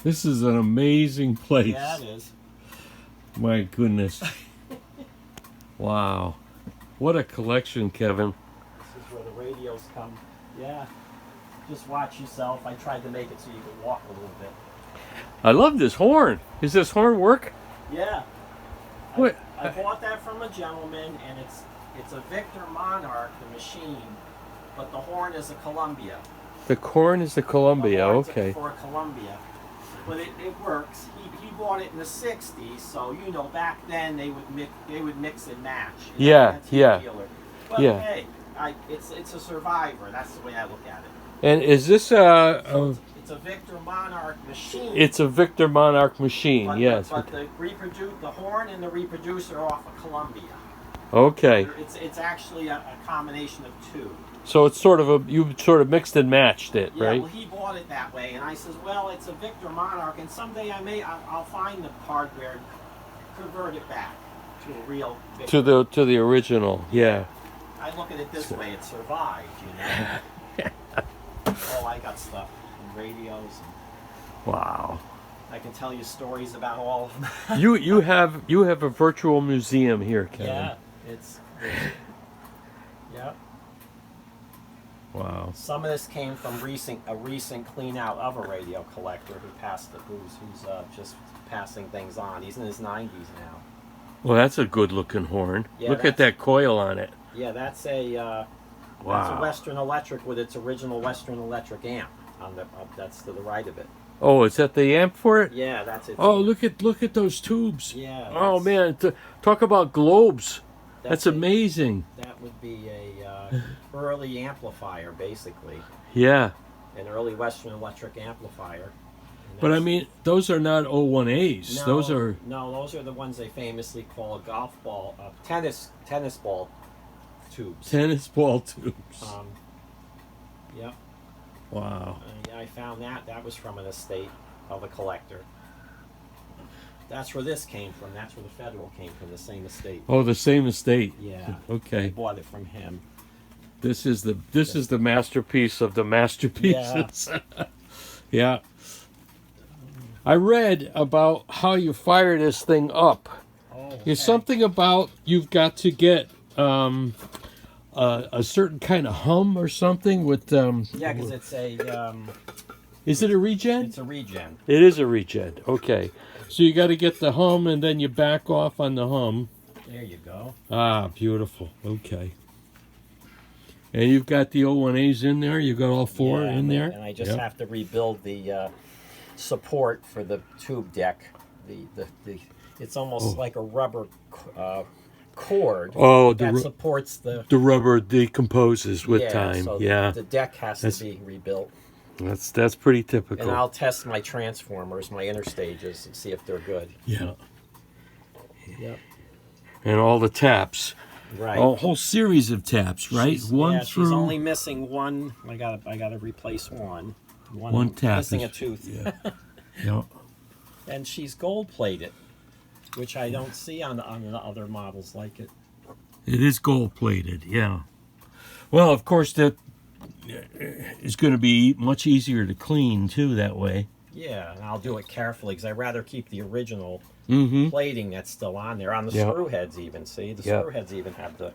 This is an amazing place. Yeah, it is. My goodness. Wow. What a collection, Kevin. This is where the radios come. Yeah. Just watch yourself. I tried to make it so you could walk a little bit. I love this horn. Does this horn work? Yeah. What? I bought that from a gentleman, and it's a Victor Monarch, the machine, but the horn is a Columbia. The horn is the Columbia, The horn's okay. for a Columbia. But it works. He bought it in the 60s, so you know back then they would mix and match. Yeah, yeah. Dealer. But Yeah. hey, it's a survivor. That's the way I look at it. And is this It's a Victor Monarch machine. It's a Victor Monarch machine, but, yes. But the horn and the reproducer are off of Columbia. Okay. It's actually a combination of two. So it's you sort of mixed and matched it, Yeah, right? well, he bought it that way, and I says, well, it's a Victor Monarch, and someday I'll find the hardware, and convert it back to a real Victor. To the original, yeah. I look at it this way: it survived, you know. Oh, I got stuff and radios. And Wow. I can tell you stories about all of them. you have a virtual museum here, Kevin. Yeah, it's yeah. Wow. Some of this came from a recent clean out of a radio collector who's just passing things on. He's in his 90s now. Well, that's a good looking horn. Yeah, Look at that coil on it. Yeah, that's a Western Electric with its original Western Electric amp on the that's to the right of it. Oh, is that the amp for it? Yeah, that's it. Oh, look at those tubes. Yeah. Oh man, talk about globes. That's a- amazing. That would be a early amplifier, basically, Yeah. an early Western Electric amplifier. And But I that's- mean, those are not 01As. no, Those are those are the ones they famously call golf ball, tennis ball tubes. tennis ball tubes. Yep. Wow. I found that was from an estate of a collector. That's where this came from. That's where the Federal came from, the same estate. Oh, the same estate. Yeah. I Okay. bought it from him. This is the masterpiece of the masterpieces. Yeah. I read about how you fire this thing up. Oh, There's something about you've got to get a certain kind of hum or something with yeah, because it's a Is it a regen? it's a regen. It is a regen. Okay. So you got to get the hum and then you back off on the hum. There you go. Ah, beautiful. Okay. And you've got the 01As in there. You've got all four Yeah, in there. and I just Yep. have to rebuild the support for the tube deck. The it's almost like a rubber cord Oh, that supports the the rubber decomposes with time. So Yeah, the deck has to be rebuilt. that's pretty typical. And I'll test my transformers, my interstages, and see if they're good. Yeah, Yep. and all the taps. Right. A whole series of taps, right? She's only missing one. I gotta replace one. One tap missing is- a tooth. Yeah. Yeah. And she's gold plated, which I don't see on the other models like it. It is gold plated. Yeah. Well, of course that is going to be much easier to clean too that way. Yeah, and I'll do it carefully because I'd rather keep the original Mm-hmm. plating that's still on there. On the Yeah. screw heads even, see? The Yeah. screw heads even have the...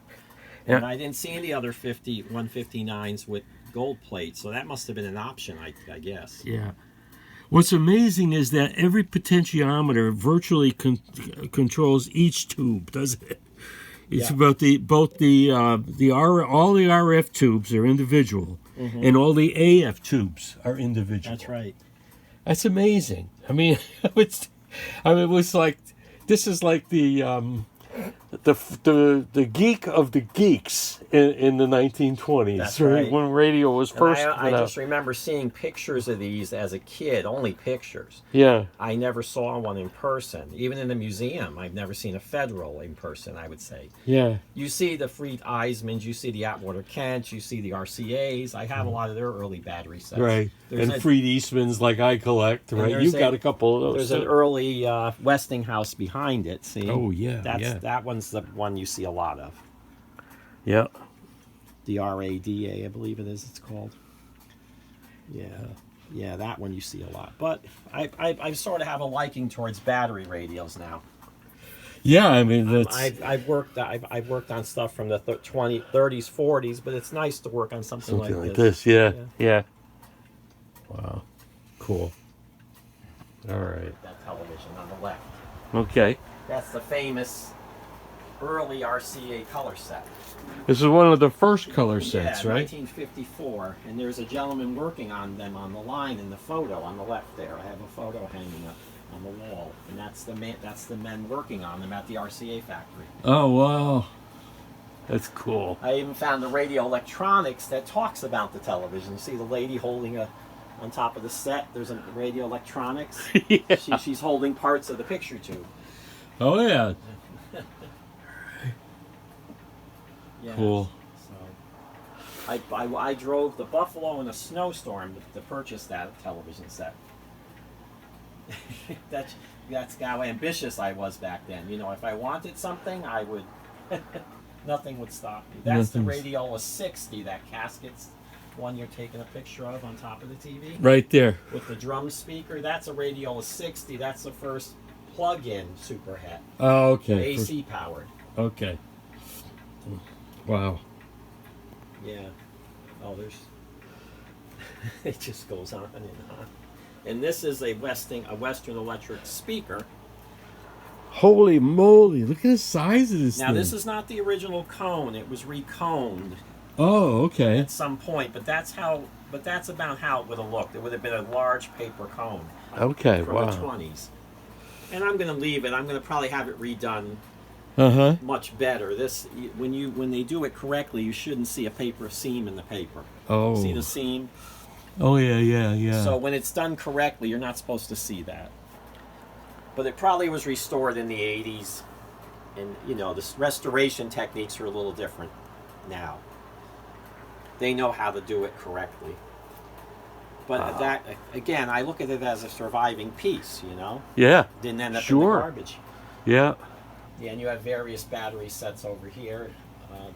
Yeah. And I didn't see any other 159s with gold plate, so that must have been an option, I guess. Yeah. What's amazing is that every potentiometer virtually controls each tube, doesn't it? It's Yeah. about all the RF tubes are individual, and all the AF tubes are individual. That's right. That's amazing. I mean, it was like this is like the geek of the geeks in the 1920s, That's right. when radio was And first. I just remember seeing pictures of these as a kid, only pictures. Yeah. I never saw one in person. Even in the museum, I've never seen a Federal in person, I would say. Yeah. You see the Freed Eisemanns, you see the Atwater Kents, you see the RCAs. I have a lot of their early battery sets. Right. There's And Freed Eastman's like I collect, right? there's You've got a couple of those. There's an too. early Westinghouse behind it, see? Oh, yeah, That one's the one you see a lot of. Yeah. The RADA, I believe it's called. Yeah. Yeah, that one you see a lot. But I sort of have a liking towards battery radios now. Yeah, I mean that's. I've worked on stuff from the 20s, 30s, 40s, but it's nice to work on something like this. Yeah, yeah. Wow, cool. All right. That television on the left. Okay. That's the famous early RCA color set. This is one of the first color sets, yeah, right? 1954, and there's a gentleman working on them on the line in the photo on the left there. I have a photo hanging up on the wall, and that's the men working on them at the RCA factory. Oh wow, that's cool. I even found the radio electronics that talks about the television. You see the lady holding on top of the set. There's a radio electronics. Yeah. She's holding parts of the picture tube. Oh yeah. Yeah. Cool. So, I drove the Buffalo in a snowstorm to purchase that television set. That's how ambitious I was back then. You know, if I wanted something, I would. Nothing would stop me. That's the Radiola 60, that casket's one you're taking a picture of on top of the TV. Right there. With the drum speaker. That's a Radiola 60. That's the first plug-in superhet. Oh, okay. AC powered. Okay. Wow. Yeah. Oh, there's. It just goes on and on. And this is a Western Electric speaker. Holy moly! Look at the size of this Now thing. this is not the original cone. It was reconed Oh, okay. at some point, but that's about how it would have looked. It would have been a large paper cone. Okay. From Wow. the 20s. And I'm going to leave it. I'm going to probably have it redone much better. This when they do it correctly, you shouldn't see a paper seam in the paper. Oh. See the seam? Oh yeah. So when it's done correctly, you're not supposed to see that. But it probably was restored in the 80s. And, you know, the restoration techniques are a little different now. They know how to do it correctly. But that, again, I look at it as a surviving piece, you know? Yeah. Didn't end up in the garbage. Yeah. Yeah, and you have various battery sets over here.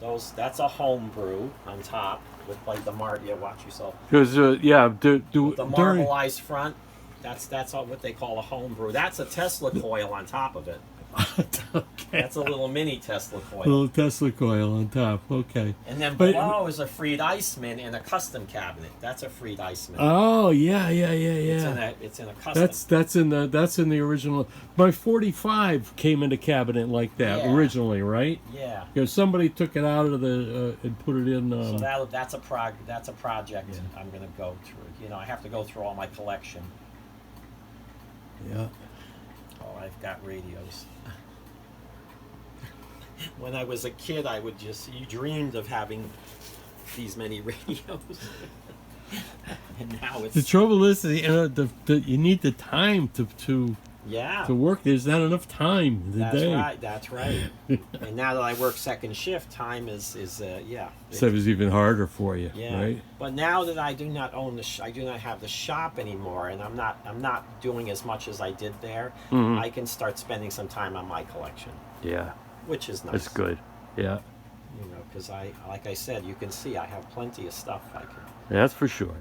That's a homebrew on top with like the watch yourself. Because With the marbleized front. That's all what they call a homebrew. That's a Tesla coil on top of it. Okay. That's a little mini Tesla coil. Little Tesla coil on top. Okay. And then below is a Freed Eisemann in a custom cabinet. That's a Freed Eisemann. Oh yeah. It's in a custom. That's in the original. My 45 came in a cabinet like that originally, right? Yeah. Because somebody took it out of the and put it in. So that's a project I'm going to go through. You know, I have to go through all my collection. Yeah. Oh, I've got radios. When I was a kid, you dreamed of having these many radios. And now it's... The trouble is, you know, you need the time to work. There's not enough time in the day. That's right. And now that I work second shift, time is So it was even harder for you, right? But now that I do not own I do not have the shop anymore, and I'm not doing as much as I did there. I can start spending some time on my collection. Yeah. Which is nice. That's good. Yeah. You know, because like I said, you can see I have plenty of stuff I can. That's for sure.